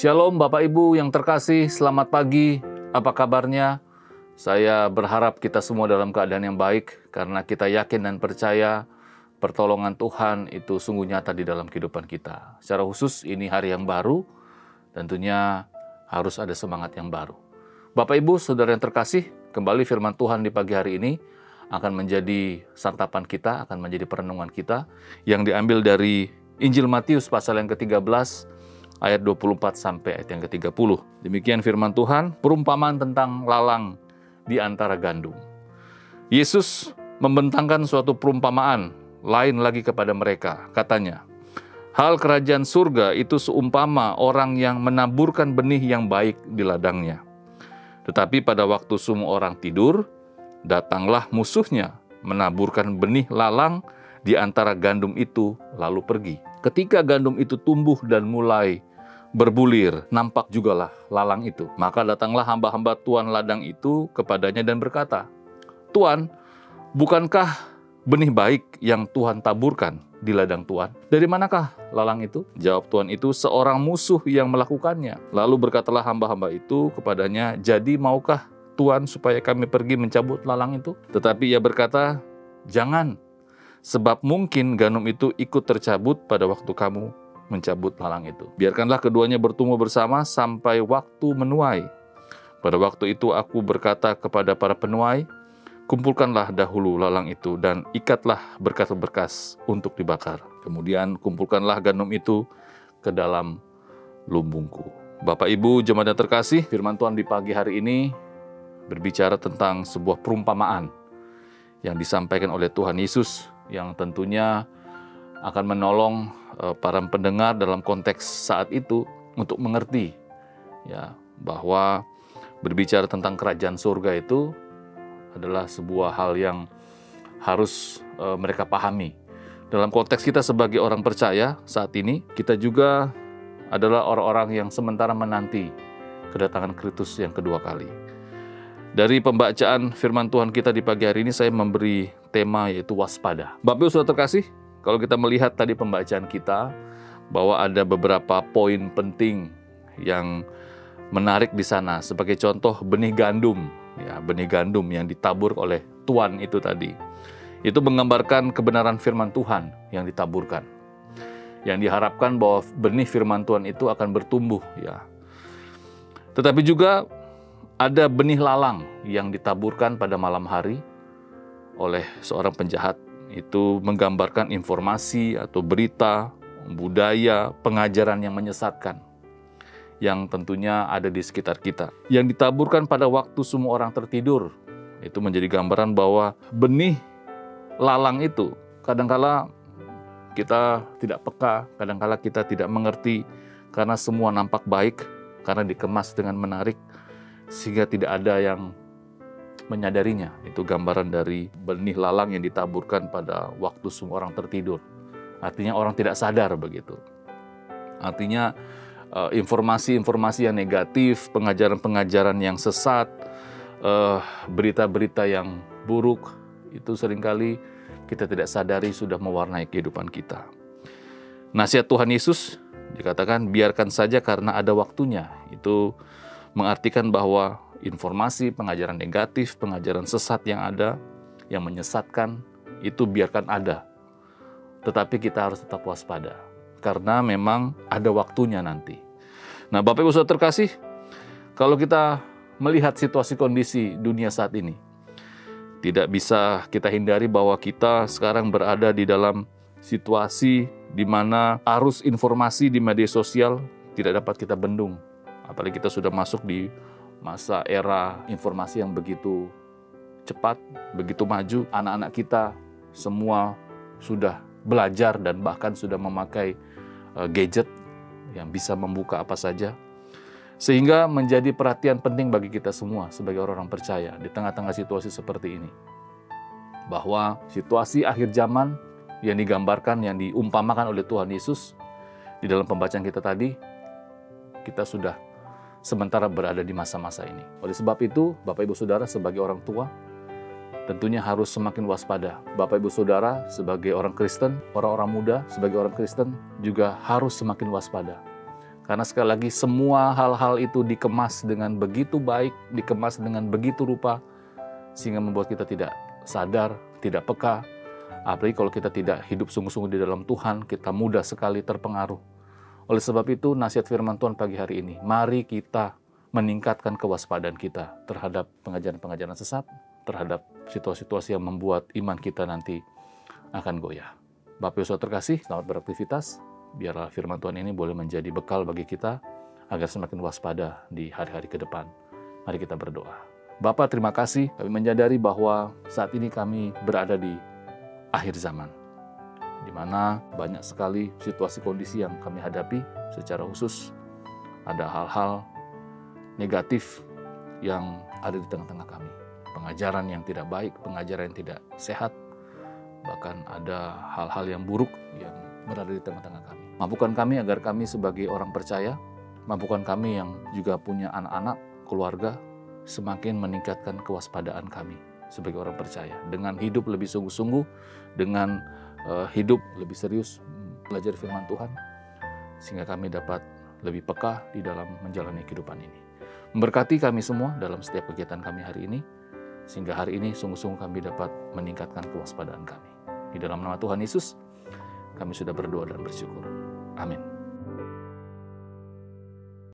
Shalom Bapak Ibu yang terkasih, selamat pagi, apa kabarnya? Saya berharap kita semua dalam keadaan yang baik, karena kita yakin dan percaya pertolongan Tuhan itu sungguh nyata di dalam kehidupan kita. Secara khusus ini hari yang baru, tentunya harus ada semangat yang baru. Bapak Ibu, Saudara yang terkasih, kembali firman Tuhan di pagi hari ini akan menjadi santapan kita, akan menjadi perenungan kita, yang diambil dari Injil Matius pasal yang ke-13, ayat 24 sampai ayat yang ke-30. Demikian firman Tuhan, perumpamaan tentang lalang di antara gandum. Yesus membentangkan suatu perumpamaan lain lagi kepada mereka. Katanya, hal kerajaan surga itu seumpama orang yang menaburkan benih yang baik di ladangnya. Tetapi pada waktu semua orang tidur, datanglah musuhnya menaburkan benih lalang di antara gandum itu lalu pergi. Ketika gandum itu tumbuh dan mulai berbulir, nampak jugalah lalang itu. Maka datanglah hamba-hamba tuan ladang itu kepadanya dan berkata, Tuan, bukankah benih baik yang Tuhan taburkan di ladang Tuan? Dari manakah lalang itu? Jawab tuan itu, seorang musuh yang melakukannya. Lalu berkatalah hamba-hamba itu kepadanya, jadi maukah Tuan supaya kami pergi mencabut lalang itu? Tetapi ia berkata, jangan, sebab mungkin gandum itu ikut tercabut pada waktu kamu mencabut lalang itu. Biarkanlah keduanya bertumbuh bersama sampai waktu menuai. Pada waktu itu aku berkata kepada para penuai, kumpulkanlah dahulu lalang itu dan ikatlah berkas-berkas untuk dibakar. Kemudian kumpulkanlah gandum itu ke dalam lumbungku. Bapak Ibu jemaat yang terkasih, firman Tuhan di pagi hari ini berbicara tentang sebuah perumpamaan yang disampaikan oleh Tuhan Yesus, yang tentunya akan menolong para pendengar dalam konteks saat itu untuk mengerti ya, bahwa berbicara tentang kerajaan surga itu adalah sebuah hal yang harus mereka pahami. Dalam konteks kita sebagai orang percaya saat ini, kita juga adalah orang-orang yang sementara menanti kedatangan Kristus yang kedua kali. Dari pembacaan firman Tuhan kita di pagi hari ini, saya memberi tema yaitu waspada. Bapak Ibu sudah terkasih, kalau kita melihat tadi pembacaan kita, bahwa ada beberapa poin penting yang menarik di sana. Sebagai contoh benih gandum, ya, benih gandum yang ditabur oleh Tuan itu tadi. Itu menggambarkan kebenaran firman Tuhan yang ditaburkan. Yang diharapkan bahwa benih firman Tuhan itu akan bertumbuh, ya. Tetapi juga ada benih lalang yang ditaburkan pada malam hari oleh seorang penjahat. Itu menggambarkan informasi atau berita, budaya, pengajaran yang menyesatkan, yang tentunya ada di sekitar kita. Yang ditaburkan pada waktu semua orang tertidur, itu menjadi gambaran bahwa benih lalang itu kadangkala kita tidak peka, kadangkala kita tidak mengerti, karena semua nampak baik, karena dikemas dengan menarik, sehingga tidak ada yang menyadarinya. Itu gambaran dari benih lalang yang ditaburkan pada waktu semua orang tertidur. Artinya orang tidak sadar begitu. Artinya informasi-informasi yang negatif, pengajaran-pengajaran yang sesat, berita-berita yang buruk, itu seringkali kita tidak sadari sudah mewarnai kehidupan kita. Nasihat Tuhan Yesus dikatakan biarkan saja karena ada waktunya. Itu mengartikan bahwa informasi, pengajaran negatif, pengajaran sesat yang ada, yang menyesatkan, itu biarkan ada. Tetapi kita harus tetap waspada, karena memang ada waktunya nanti. Nah, Bapak Ibu Saudara terkasih, kalau kita melihat situasi kondisi dunia saat ini, tidak bisa kita hindari bahwa kita sekarang berada di dalam situasi di mana arus informasi di media sosial tidak dapat kita bendung. Apalagi kita sudah masuk di masa era informasi yang begitu cepat, begitu maju. Anak-anak kita semua sudah belajar dan bahkan sudah memakai gadget yang bisa membuka apa saja. Sehingga menjadi perhatian penting bagi kita semua sebagai orang-orang percaya di tengah-tengah situasi seperti ini. Bahwa situasi akhir zaman yang digambarkan, yang diumpamakan oleh Tuhan Yesus di dalam pembacaan kita tadi, kita sudah sementara berada di masa-masa ini. Oleh sebab itu, Bapak Ibu Saudara sebagai orang tua, tentunya harus semakin waspada. Bapak Ibu Saudara sebagai orang Kristen, orang-orang muda sebagai orang Kristen juga harus semakin waspada. Karena sekali lagi semua hal-hal itu dikemas dengan begitu baik, dikemas dengan begitu rupa, sehingga membuat kita tidak sadar, tidak peka. Apalagi kalau kita tidak hidup sungguh-sungguh di dalam Tuhan, kita mudah sekali terpengaruh. Oleh sebab itu, nasihat firman Tuhan pagi hari ini, mari kita meningkatkan kewaspadaan kita terhadap pengajaran-pengajaran sesat, terhadap situasi-situasi yang membuat iman kita nanti akan goyah. Bapak Yesus terkasih, selamat beraktivitas. Biarlah firman Tuhan ini boleh menjadi bekal bagi kita agar semakin waspada di hari-hari ke depan. Mari kita berdoa. Bapa, terima kasih. Kami menyadari bahwa saat ini kami berada di akhir zaman, di mana banyak sekali situasi kondisi yang kami hadapi. Secara khusus, ada hal-hal negatif yang ada di tengah-tengah kami. Pengajaran yang tidak baik, pengajaran yang tidak sehat, bahkan ada hal-hal yang buruk yang berada di tengah-tengah kami. Mampukan kami agar kami sebagai orang percaya, mampukan kami yang juga punya anak-anak, keluarga, semakin meningkatkan kewaspadaan kami sebagai orang percaya. Dengan hidup lebih sungguh-sungguh, dengan hidup lebih serius, belajar firman Tuhan, sehingga kami dapat lebih peka di dalam menjalani kehidupan ini. Memberkati kami semua dalam setiap kegiatan kami hari ini, sehingga hari ini sungguh-sungguh kami dapat meningkatkan kewaspadaan kami. Di dalam nama Tuhan Yesus, kami sudah berdoa dan bersyukur. Amin.